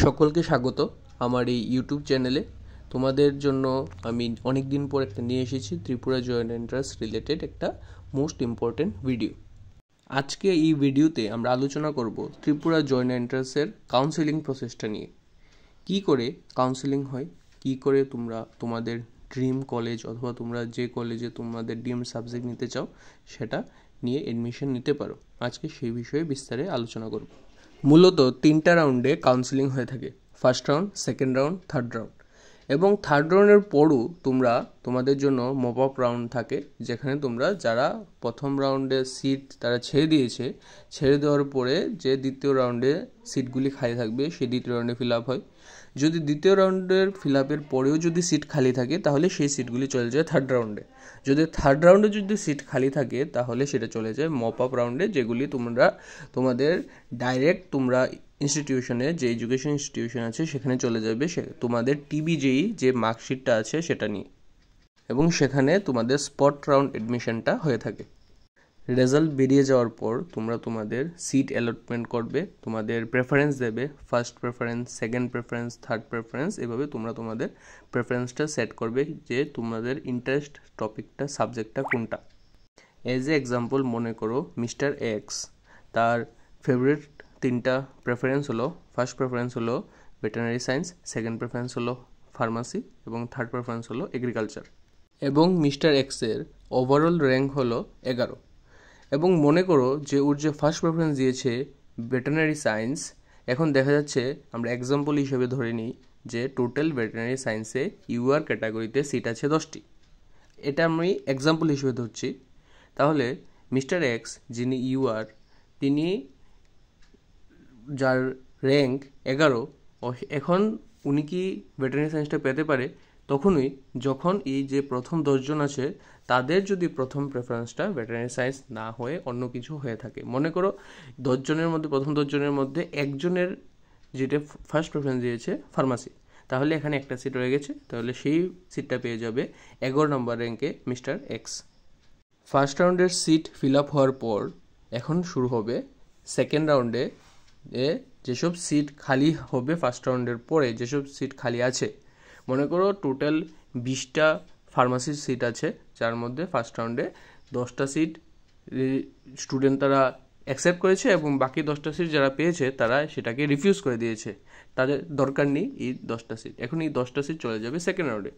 সকলকে স্বাগত আমার এই ইউটিউব চ্যানেলে। তোমাদের জন্য আমি অনেক দিন পর একটা নিয়ে এসেছি ত্রিপুরা জয়েন্ট এন্ট্রান্স রিলেটেড একটা মোস্ট ইম্পর্টেন্ট ভিডিও। আজকে এই ভিডিওতে আমরা আলোচনা করব ত্রিপুরা জয়েন্ট এন্ট্রান্সের কাউন্সেলিং প্রসেসটা নিয়ে। কি করে কাউন্সেলিং হয়, কি করে তোমরা তোমাদের ড্রিম কলেজ অথবা তোমরা যে কলেজে তোমাদের ড্রিম সাবজেক্ট নিতে চাও সেটা নিয়ে এডমিশন নিতে পারো। আজকে সেই বিষয়ে বিস্তারে আলোচনা করব। মূলত 3টা রাউন্ডে কাউন্সেলিং হয়ে থাকে, first round, second round, third round. এবং থার্ড রাউন্ডের পরও তোমাদের জন্য মপ আপ রাউন্ড থাকে, যেখানে তোমরা যারা প্রথম রাউন্ডে সিট তারা ছেড়ে দেওয়ার পরে যে দ্বিতীয় রাউন্ডে সিটগুলি খালি থাকবে সেই দ্বিতীয় রাউন্ডে ফিল আপ হয়। যদি দ্বিতীয় রাউন্ডের ফিল আপের পরেও যদি সিট খালি থাকে তাহলে সেই সিটগুলি চলে যায় থার্ড রাউন্ডে। যদি থার্ড রাউন্ডে যদি সিট খালি থাকে তাহলে সেটা চলে যায় মপ আপ রাউন্ডে, যেগুলি তোমাদের ডাইরেক্ট তোমরা ইনস্টিটিউশনে, যে এডুকেশন ইনস্টিটিউশন আছে সেখানে চলে যাবে তোমাদের টিবিজেই যে মার্কশিটটা আছে সেটা নিয়ে, এবং সেখানে তোমাদের স্পট রাউন্ড এডমিশনটা হয়ে থাকে। রেজাল্ট বেরিয়ে যাওয়ার পর তোমরা তোমাদের সিট অ্যালটমেন্ট করবে, তোমাদের প্রেফারেন্স দেবে, first preference, second preference, third preference, এভাবে তোমরা তোমাদের প্রেফারেন্সটা সেট করবে যে তোমাদের ইন্টারেস্ট টপিকটা, সাবজেক্টটা কোনটা। এজ এ এক্সাম্পল মনে করো মিস্টার এক্স, তার ফেভারিট 3টা প্রেফারেন্স হলো, ফার্স্ট প্রেফারেন্স হলো ভেটেরিনারি সায়েন্স, সেকেন্ড প্রেফারেন্স হলো ফার্মাসি এবং থার্ড প্রেফারেন্স হলো এগ্রিকালচার। এবং মিস্টার এক্সের ওভারঅল র্যাঙ্ক হলো 11। এবং মনে করো যে ওর যে ফার্স্ট প্রেফারেন্স দিয়েছে ভেটেরিনারি সায়েন্স, এখন দেখা যাচ্ছে আমরা এক্সাম্পল হিসেবে ধরে নিই যে টোটাল ভেটেরিনারি সায়েন্সে ইউআর ক্যাটাগরিতে সিট আছে 10টি। এটা আমি এক্সাম্পল হিসেবে ধরছি। তাহলে মিস্টার এক্স যিনি ইউআর, তিনি যার র্যাঙ্ক 11, এখন উনি কি ভেটেরিনারি সায়েন্সটা পেতে পারে তখনই যখন এই যে প্রথম 10 জন আছে তাদের যদি প্রথম প্রেফারেন্সটা ভেটেরিনারি সায়েন্স না হয়ে অন্য কিছু হয়ে থাকে। মনে করো 10 জনের মধ্যে, প্রথম 10 জনের মধ্যে একজনের যেটা ফার্স্ট প্রেফারেন্স দিয়েছে ফার্মাসি, তাহলে এখানে একটা সিট রয়ে গেছে, তাহলে সেই সিটটা পেয়ে যাবে 11 নম্বর র্যাঙ্কে মিস্টার এক্স। ফার্স্ট রাউন্ডের সিট ফিল আপ হওয়ার পর এখন শুরু হবে সেকেন্ড রাউন্ডে যেসব সিট খালি হবে। ফার্স্ট রাউন্ডের পরে যেসব সিট খালি আছে, মনে করো টোটাল 20টা ফার্মাসির সিট আছে, যার মধ্যে ফার্স্ট রাউন্ডে 10টা সিট স্টুডেন্ট তারা অ্যাকসেপ্ট করেছে এবং বাকি 10টা সিট যারা পেয়েছে তারা সেটাকে রিফিউজ করে দিয়েছে, তাদের দরকার নেই এই 10টা সিট। এখন এই 10টা সিট চলে যাবে সেকেন্ড রাউন্ডে।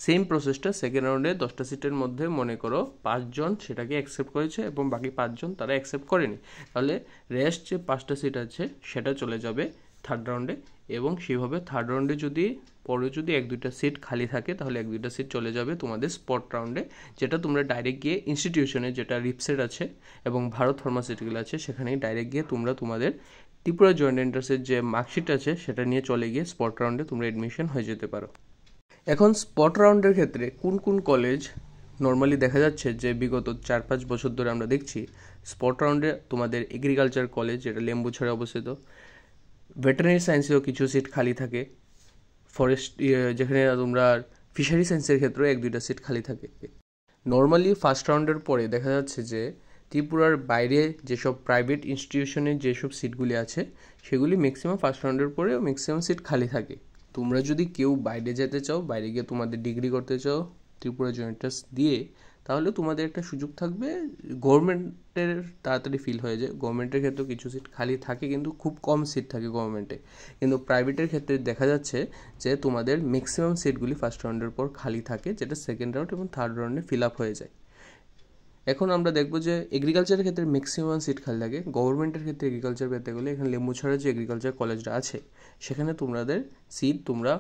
সেম প্রসেসটা সেকেন্ড রাউন্ডে 10টা সিটের মধ্যে মনে করো 5 জন সেটাকে অ্যাকসেপ্ট করেছে এবং বাকি 5 জন তারা অ্যাকসেপ্ট করেনি, তাহলে রেস্ট যে 5টা সিট আছে সেটা চলে যাবে থার্ড রাউন্ডে। এবং সেইভাবে থার্ড রাউন্ডে যদি পরে যদি 1-2টা সিট খালি থাকে তাহলে 1-2টা সিট চলে যাবে তোমাদের স্পট রাউন্ডে, যেটা তোমরা ডাইরেক্ট গিয়ে ইনস্টিটিউশনে, যেটা রিপসেট আছে এবং ভারত ফার্মাসিউটিক্যাল আছে, সেখানেই ডাইরেক্ট গিয়ে তোমরা তোমাদের ত্রিপুরা জয়েন্ট এন্ট্রান্সের যে মার্কশিট আছে সেটা নিয়ে চলে গিয়ে স্পট রাউন্ডে তোমরা এডমিশন হয়ে যেতে পারো। এখন স্পট রাউন্ডের ক্ষেত্রে কোন কোন কলেজ নর্মালি দেখা যাচ্ছে যে বিগত 4-5 বছর ধরে আমরা দেখছি স্পট রাউন্ডে তোমাদের এগ্রিকালচার কলেজ, যেটা লেম্বুছড়ায় অবস্থিত, ভেটেরিনারি সায়েন্সেও কিছু সিট খালি থাকে, ফরেস্ট যেখানে তোমরা ফিশারি সায়েন্সের ক্ষেত্রে 1-2টা সিট খালি থাকে। নর্মালি ফার্স্ট রাউন্ডের পরে দেখা যাচ্ছে যে ত্রিপুরার বাইরে যেসব প্রাইভেট ইনস্টিটিউশনের যেসব সিটগুলি আছে সেগুলি ম্যাক্সিমাম ফার্স্ট রাউন্ডের পরে ম্যাক্সিমাম সিট খালি থাকে। তোমরা যদি কেউ বাইরে যেতে চাও, বাইরে গিয়ে তোমাদের ডিগ্রি করতে চাও ত্রিপুরা জয়েন্ট এন্ট্রান্স দিয়ে, তাহলে তোমাদের একটা সুযোগ থাকবে, গভর্নমেন্টের তাড়াতাড়ি ফিল হয়ে যায়। গভর্নমেন্টের ক্ষেত্রেও কিছু সিট খালি থাকে কিন্তু খুব কম সিট থাকে গভর্নমেন্টে, কিন্তু প্রাইভেটের ক্ষেত্রে দেখা যাচ্ছে যে তোমাদের ম্যাক্সিমাম সিটগুলি ফার্স্ট রাউন্ডের পর খালি থাকে, যেটা সেকেন্ড রাউন্ড এবং থার্ড রাউন্ডে ফিল আপ হয়ে যায়। এখন আমরা দেখবো যে এগ্রিকালচারের ক্ষেত্রে ম্যাক্সিমাম সিট খালি থাকে। গভর্নমেন্টের ক্ষেত্রে এগ্রিকালচার পেতে গেলে এখানে লেম্বুছড়া যে এগ্রিকালচার কলেজটা আছে সেখানে তোমাদের সিট তোমরা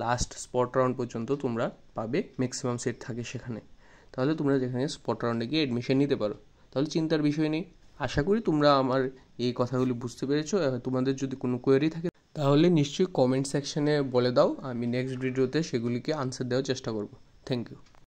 লাস্ট স্পট রাউন্ড পর্যন্ত তোমরা পাবে, ম্যাক্সিমাম সিট থাকে সেখানে। তাহলে তোমরা যেখানে স্পট রাউন্ডে গিয়ে এডমিশন নিতে পারো, তাহলে চিন্তার বিষয় নেই। আশা করি তোমরা আমার এই কথাগুলি বুঝতে পেরেছো। তোমাদের যদি কোনো কোয়েরি থাকে তাহলে নিশ্চয়ই কমেন্ট সেকশনে বলে দাও, আমি নেক্সট ভিডিওতে সেগুলিকে আনসার দেওয়ার চেষ্টা করব। Thank you.